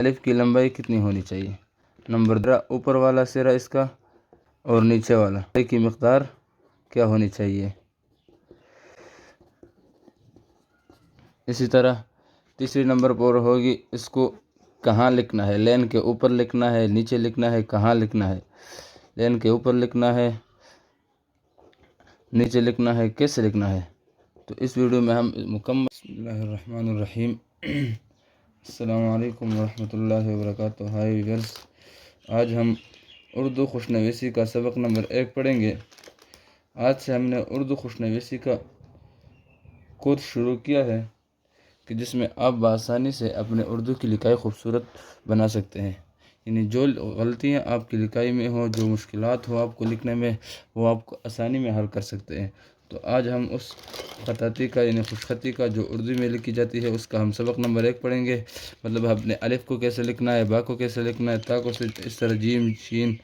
الف کی لمبائی کتنی ہونی چاہیے؟ نمبر 2 اوپر والا سرا اس کا اور نیچے والا کی مقدار کیا ہونی چاہیے؟ اسی طرح تیسری نمبر پر ہوگی اس کو کہاں لکھنا ہے، لین کے اوپر لکھنا ہے، نیچے لکھنا ہے، کہاں لکھنا ہے؟ لین کے اوپر لکھنا ہے، نیچے لکھنا ہے، کیسے لکھنا ہے؟ تو اس ویڈیو میں ہم مکمل بسم اللہ الرحمن الرحیم السلام علیکم ورحمۃ اللہ وبرکاتہ۔ ہائی ویورز، آج ہم اردو خوشنویسی کا سبق نمبر 1 پڑھیں گے۔ آج سے ہم نے اردو خوشنویسی کا کورس شروع کیا ہے کہ جس میں آپ بآسانی سے اپنے اردو کی لکھائی خوبصورت بنا سکتے ہیں، یعنی جو غلطیاں آپ کی لکھائی میں ہوں، جو مشکلات ہو آپ کو لکھنے میں، وہ آپ کو آسانی میں حل کر سکتے ہیں۔ تو آج ہم اس خطاطی کا یعنی خوش خطی کا جو اردو میں لکھی جاتی ہے اس کا ہم سبق نمبر 1 پڑھیں گے۔ مطلب اپنے الف کو کیسے لکھنا ہے، با کو کیسے لکھنا ہے، تا کو اس طرح جیم شین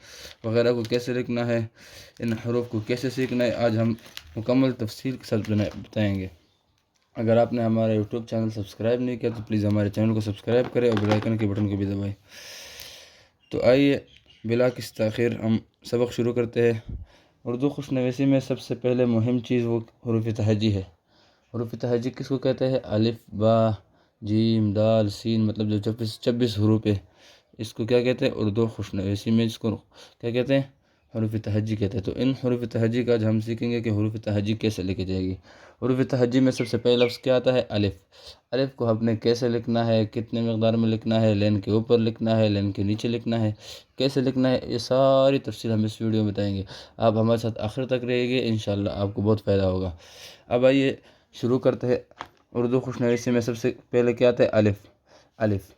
وغیرہ کو کیسے لکھنا ہے، ان حروف کو کیسے سیکھنا ہے، آج ہم مکمل تفصیل کے ساتھ بتائیں گے۔ اگر آپ نے ہمارا یوٹیوب چینل سبسکرائب نہیں کیا تو پلیز ہمارے چینل کو سبسکرائب کریں اور بیل آئیکن کے بٹن کو بھی دبائیں۔ تو آئیے بلا کسی تاخیر ہم سبق شروع کرتے ہیں۔ اردو خوشنویسی میں سب سے پہلے مہم چیز وہ حروف تہجی ہے۔ حروف تہجی کس کو کہتے ہیں؟ الف، با، جیم، دال، سین، مطلب جو 26 حروف ہے، اس کو کیا کہتے ہیں؟ اردو خوشنویسی میں اس کو کیا کہتے ہیں؟ حروف تہجی کہتے ہیں۔ تو ان حروف تہجی کا آج ہم سیکھیں گے کہ حروف تہجی کیسے لکھی جائے گی۔ حروف تہجی میں سب سے پہلا لفظ کیا آتا ہے؟ الف۔ الف کو ہم نے کیسے لکھنا ہے، کتنے مقدار میں لکھنا ہے، لین کے اوپر لکھنا ہے، لین کے نیچے لکھنا ہے، کیسے لکھنا ہے، یہ ساری تفصیل ہم اس ویڈیو میں بتائیں گے۔ آپ ہمارے ساتھ آخر تک رہیے گے، انشاءاللہ آپ کو بہت فائدہ ہوگا۔ اب آئیے شروع کرتے ہیں۔ اردو خوشنویسی میں سب سے پہلے کیا آتا ہے؟ الف۔ الف،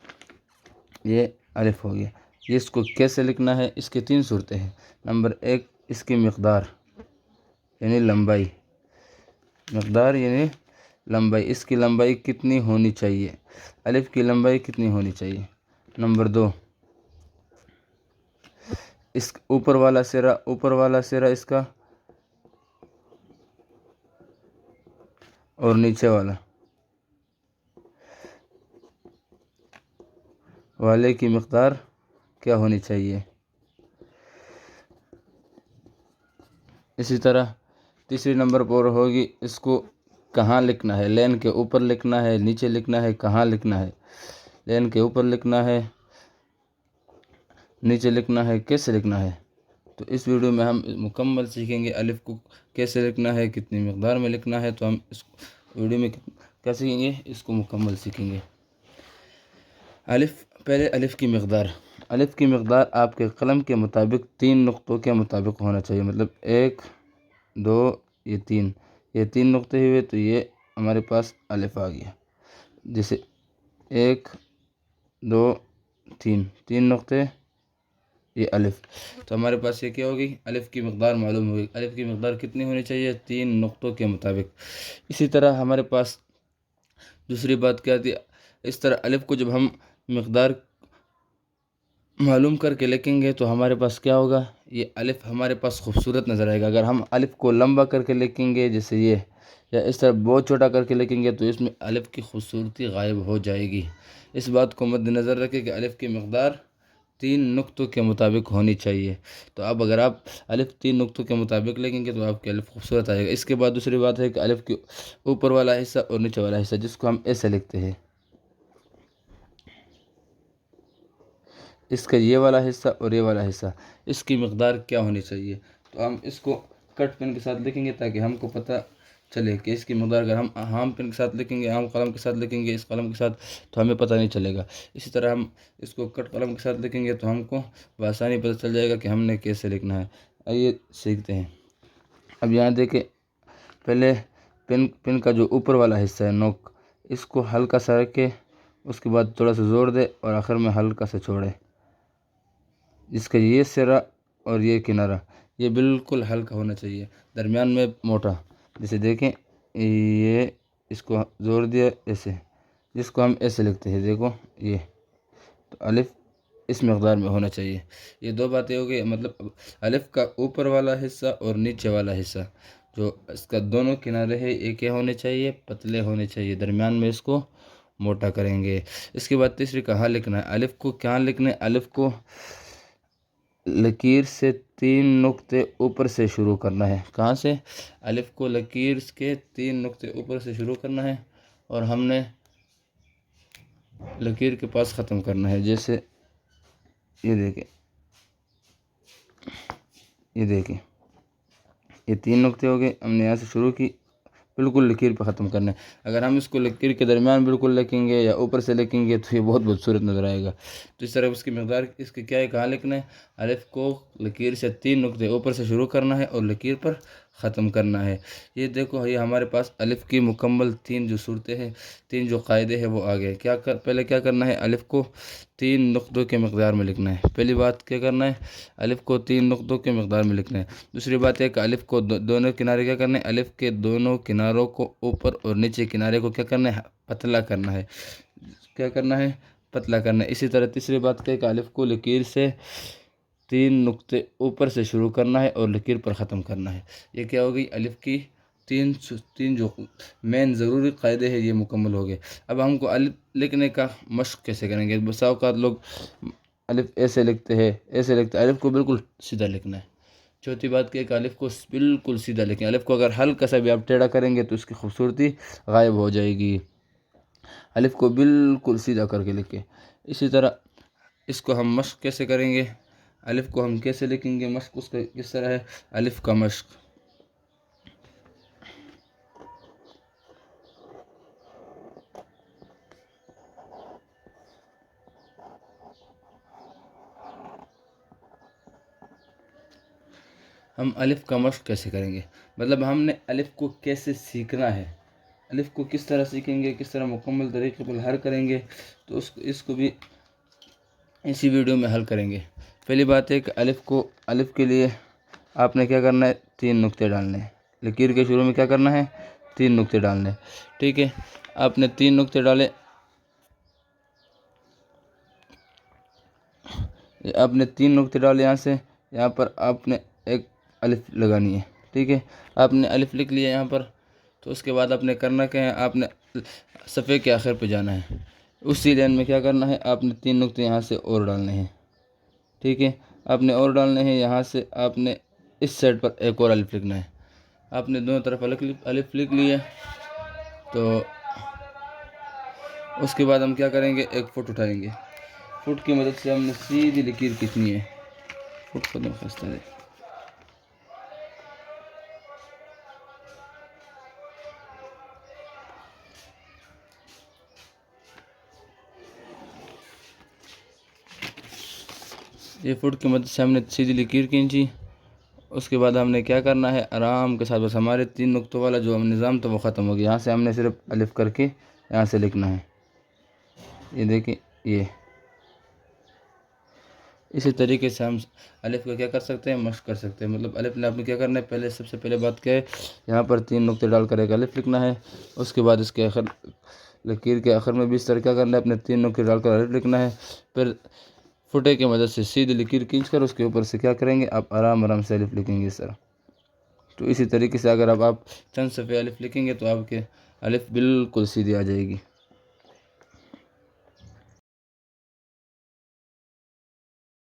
یہ الف ہو گیا۔ یہ اس کو کیسے لکھنا ہے؟ اس کے 3 صورتیں ہیں۔ نمبر 1 اس کی مقدار یعنی لمبائی، مقدار یعنی لمبائی، اس کی لمبائی کتنی ہونی چاہیے؟ الف کی لمبائی کتنی ہونی چاہیے؟ نمبر 2 اس اوپر والا سرا اس کا اور نیچے والے کی مقدار کیا ہونی چاہیے؟ اسی طرح تیسری نمبر پر ہوگی اس کو کہاں لکھنا ہے، لین کے اوپر لکھنا ہے، نیچے لکھنا ہے، کہاں لکھنا ہے؟ لین کے اوپر لکھنا ہے، نیچے لکھنا ہے، کیسے لکھنا ہے؟ تو اس ویڈیو میں ہم مکمل سیکھیں گے الف کو کیسے لکھنا ہے، کتنی مقدار میں لکھنا ہے۔ تو ہم اس ویڈیو میں کیا سیکھیں گے؟ اس کو مکمل سیکھیں گے۔ الف، پہلے الف کی مقدار۔ الف کی مقدار آپ کے قلم کے مطابق 3 نقطوں کے مطابق ہونا چاہیے، مطلب 1 2 یہ 3، یہ 3 نقطے ہوئے تو یہ ہمارے پاس الف آ گیا۔ جیسے 1 2 3 نقطے، یہ الف، تو ہمارے پاس یہ کیا ہوگی؟ الف کی مقدار معلوم ہوگی۔ الف کی مقدار کتنی ہونی چاہیے؟ 3 نقطوں کے مطابق۔ اسی طرح ہمارے پاس دوسری بات کیا تھی؟ اس طرح الف کو جب ہم مقدار معلوم کر کے لکھیں گے تو ہمارے پاس کیا ہوگا؟ یہ الف ہمارے پاس خوبصورت نظر آئے گا۔ اگر ہم الف کو لمبا کر کے لکھیں گے جیسے یہ، یا اس طرح بہت چھوٹا کر کے لکھیں گے تو اس میں الف کی خوبصورتی غائب ہو جائے گی۔ اس بات کو مد نظر رکھیں کہ الف کی مقدار 3 نقطوں کے مطابق ہونی چاہیے۔ تو اب اگر آپ الف 3 نقطوں کے مطابق لکھیں گے تو آپ کی الف خوبصورت آئے گا۔ اس کے بعد دوسری بات ہے کہ الف کے اوپر والا حصہ اور نیچے والا حصہ، جس کو ہم ایسے لکھتے ہیں، اس کا یہ والا حصہ اور یہ والا حصہ، اس کی مقدار کیا ہونی چاہیے؟ تو ہم اس کو کٹ پین کے ساتھ لکھیں گے تاکہ ہم کو پتہ چلے کہ اس کی مقدار، اگر ہم عام پین کے ساتھ لکھیں گے، عام قلم کے ساتھ لکھیں گے، اس قلم کے ساتھ، تو ہمیں پتہ نہیں چلے گا۔ اسی طرح ہم اس کو کٹ قلم کے ساتھ لکھیں گے تو ہم کو بآسانی پتہ چل جائے گا کہ ہم نے کیسے لکھنا ہے۔ آئیے سیکھتے ہیں۔ اب یہاں دیکھیں، پہلے پین کا جو اوپر والا حصہ ہے، نوک، اس کو ہلکا سا رکھے، اس کے بعد تھوڑا سا زور دے اور آخر میں ہلکا سا چھوڑے۔ جس کا یہ سرا اور یہ کنارہ یہ بالکل ہلکا ہونا چاہیے، درمیان میں موٹا۔ جیسے دیکھیں، یہ اس کو زور دیا ایسے، جس کو ہم ایسے لکھتے ہیں، دیکھو یہ، تو الف اس مقدار میں ہونا چاہیے۔ یہ 2 باتیں ہو گئی، مطلب الف کا اوپر والا حصہ اور نیچے والا حصہ، جو اس کا دونوں کنارے ہیں، یہ کیا ہونے چاہیے؟ پتلے ہونے چاہیے، درمیان میں اس کو موٹا کریں گے۔ اس کے بعد تیسری کہاں لکھنا ہے، الف کو کہاں لکھنا ہے، الف کو لکیر سے 3 نقطے اوپر سے شروع کرنا ہے۔ کہاں سے؟ الف کو لکیر کے 3 نقطے اوپر سے شروع کرنا ہے اور ہم نے لکیر کے پاس ختم کرنا ہے۔ جیسے یہ دیکھیں یہ 3 نقطے ہو گئے، ہم نے یہاں سے شروع کی، بالکل لکیر پہ ختم کرنا ہے۔ اگر ہم اس کو لکیر کے درمیان بالکل لکھیں گے یا اوپر سے لکھیں گے تو یہ بہت بدصورت نظر آئے گا۔ تو اس طرح اس کی مقدار اس کی کیا ہے، کہاں لکھنا ہے، الف کو لکیر سے 3 نقطے اوپر سے شروع کرنا ہے اور لکیر پر ختم کرنا ہے۔ یہ دیکھو یہ ہمارے پاس الف کی مکمل 3 جو صورتیں ہیں، 3 جو قاعدے ہیں وہ آ گئے۔ پہلے کیا کرنا ہے، الف کو 3 نقطوں کے مقدار میں لکھنا ہے۔ پہلی بات کیا کرنا ہے، الف کو 3 نقطوں کے مقدار میں لکھنا ہے۔ دوسری بات ہے کہ الف کو دونوں کنارے کیا کرنا ہے، الف کے دونوں کناروں کو اوپر اور نیچے کنارے کو کیا کرنا ہے، پتلا کرنا ہے۔ کیا کرنا ہے، پتلا کرنا ہے۔ اسی طرح تیسری بات کہ الف کو لکیر سے 3 نقطے اوپر سے شروع کرنا ہے اور لکیر پر ختم کرنا ہے۔ یہ کیا ہو گئی، الف کی 3 جو مین ضروری قاعدے ہیں یہ مکمل ہو گئے۔ اب ہم کو الف لکھنے کا مشق کیسے کریں گے؟ بسا اوقات لوگ الف ایسے لکھتے ہیں، الف کو بالکل سیدھا لکھنا ہے۔ چوتھی بات کہ الف کو بالکل سیدھا لکھیں، الف کو اگر ہلکا سا بھی آپ ٹیڑھا کریں گے تو اس کی خوبصورتی غائب ہو جائے گی۔ الف کو بالکل سیدھا کر کے لکھیں۔ اسی طرح اس کو ہم مشق کیسے کریں گے، الف کو ہم کیسے لکھیں گے، مشق اس کا کس طرح ہے، الف کا مشق ہم الف کا مشق کیسے کریں گے، مطلب ہم نے الف کو کیسے سیکھنا ہے، الف کو کس طرح سیکھیں گے، کس طرح مکمل طریقے پر حل کریں گے، تو اس کو بھی اسی ویڈیو میں حل کریں گے۔ پہلی بات ہے کہ الف کے لیے آپ نے کیا کرنا ہے، 3 نقطے ڈالنے ہیں۔ لکیر کے شروع میں کیا کرنا ہے، 3 نقطے ڈالنے ہیں، ٹھیک ہے۔ آپ نے 3 نقطے ڈالے، یہاں سے یہاں پر آپ نے ایک الف لگانی ہے، ٹھیک ہے۔ آپ نے الف لکھ لیا یہاں پر، تو اس کے بعد آپ نے کرنا کیا ہے، آپ نے صفحے کے آخر پہ جانا ہے، اسی لائن میں کیا کرنا ہے، آپ نے 3 نقطے یہاں سے اور ڈالنے ہیں، ٹھیک ہے۔ آپ نے اور ڈالنے ہیں، یہاں سے آپ نے اس سائڈ پر ایک اور الف لکھنا ہے۔ آپ نے دونوں طرف الف لکھ لیا، تو اس کے بعد ہم کیا کریں گے، ایک فٹ اٹھائیں گے، فٹ کی مدد سے ہم نے سیدھی لکیر کھینچنی ہے، فٹ قدم خستہ ہے۔ یہ فٹ کی مدد سے ہم نے سیدھی لکیر کھینچی۔ اس کے بعد ہم نے کیا کرنا ہے، آرام کے ساتھ، بس ہمارے 3 نقطوں والا جو نظام تھا وہ ختم ہو گیا۔ یہاں سے ہم نے صرف الف کر کے یہاں سے لکھنا ہے، یہ دیکھیں، یہ اسی طریقے سے ہم الف کو کیا کر سکتے ہیں، مشق کر سکتے ہیں۔ مطلب الف نے آپ نے کیا کرنا ہے، پہلے سب سے پہلے بات کیا ہے، یہاں پر 3 نقطے ڈال کر ایک الف لکھنا ہے۔ اس کے بعد اس کے لکیر کے آخر میں بھی اس طرح کیا کرنا ہے، اپنے 3 نقطے ڈال کر الف لکھنا ہے۔ پھر فٹے کی مدد سے سیدھی لکیر کھینچ کر اس کے اوپر سے کیا کریں گے، آپ آرام سے الف لکھیں گے اس طرح۔ تو اسی طریقے سے اگر آپ چند صفحے الف لکھیں گے تو آپ کے الف بالکل سیدھی آ جائے گی۔